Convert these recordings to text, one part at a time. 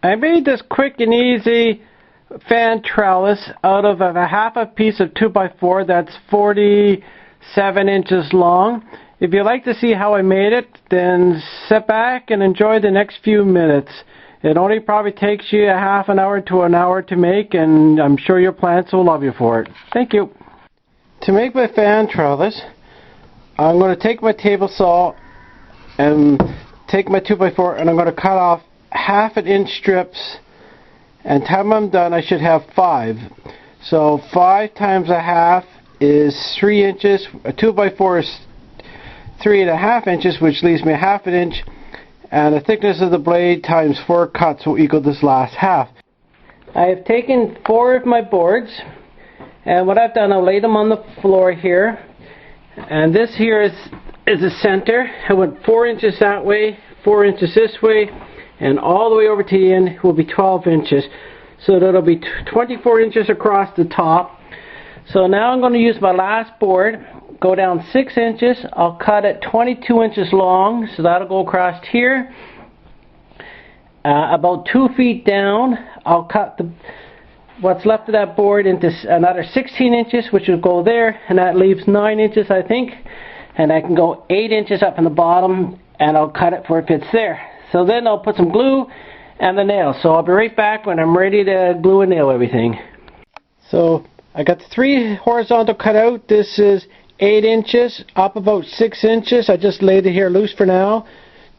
I made this quick and easy fan trellis out of a half a piece of 2x4 that's 47 inches long. If you'd like to see how I made it, then sit back and enjoy the next few minutes. It only probably takes you a half an hour to an hour to make, and I'm sure your plants will love you for it. Thank you. To make my fan trellis, I'm going to take my table saw and take my 2x4 and I'm going to cut off ½ inch strips, and time I'm done I should have 5. So 5 times a half is 3 inches. A 2x4 is 3½ inches, which leaves me ½ inch, and the thickness of the blade times 4 cuts will equal this last half. I have taken 4 of my boards, and what I've done, I've laid them on the floor here, and this here is the center. I went 4 inches that way, 4 inches this way, and all the way over to the end will be 12 inches. So that'll be 24 inches across the top. So now I'm going to use my last board, go down 6 inches, I'll cut it 22 inches long, so that'll go across here. About 2 feet down, I'll cut what's left of that board into another 16 inches, which will go there, and that leaves 9 inches, I think. And I can go 8 inches up in the bottom, and I'll cut it where it fits there. So then I'll put some glue and the nails. So I'll be right back when I'm ready to glue and nail everything. So I got the 3 horizontal cut out. This is 8 inches, up about 6 inches. I just laid it here loose for now.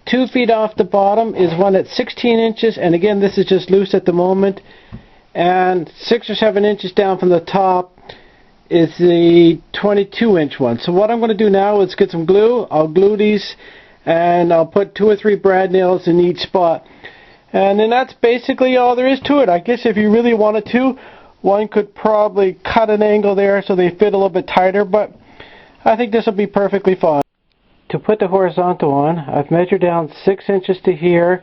2 feet off the bottom is one at 16 inches, and again this is just loose at the moment. And 6 or 7 inches down from the top is the 22 inch one. So what I'm going to do now is get some glue. I'll glue these, and I'll put 2 or 3 brad nails in each spot. And then that's basically all there is to it. I guess if you really wanted to, one could probably cut an angle there so they fit a little bit tighter, but I think this will be perfectly fine. To put the horizontal on, I've measured down 6 inches to here,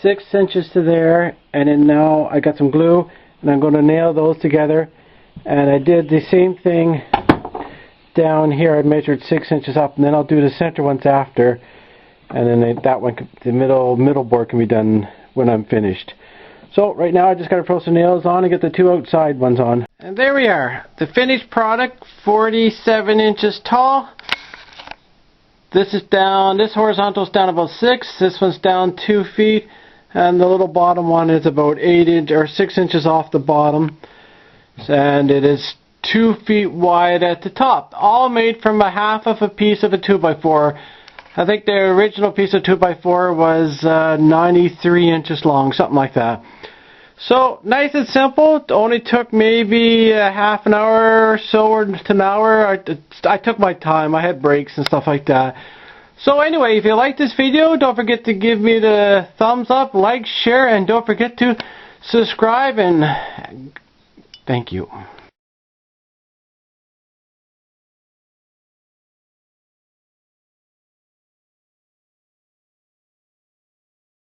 6 inches to there, and then now I got some glue, and I'm going to nail those together. And I did the same thing down here. I measured 6 inches up, and then I'll do the center ones after, and then that one, the middle board, can be done when I'm finished. So right now I just got to throw some nails on and get the 2 outside ones on. And there we are, the finished product, 47 inches tall. This is down, this horizontal is down about 6, this one's down 2 feet, and the little bottom one is about 8 inches or 6 inches off the bottom, and it is 2 feet wide at the top. All made from a half of a piece of a 2x4. I think the original piece of 2x4 was 93 inches long, something like that. So nice and simple. It only took maybe a half an hour or so, or to an hour. I took my time. I had breaks and stuff like that. So anyway, if you like this video, don't forget to give me the thumbs up, like, share, and don't forget to subscribe, and thank you.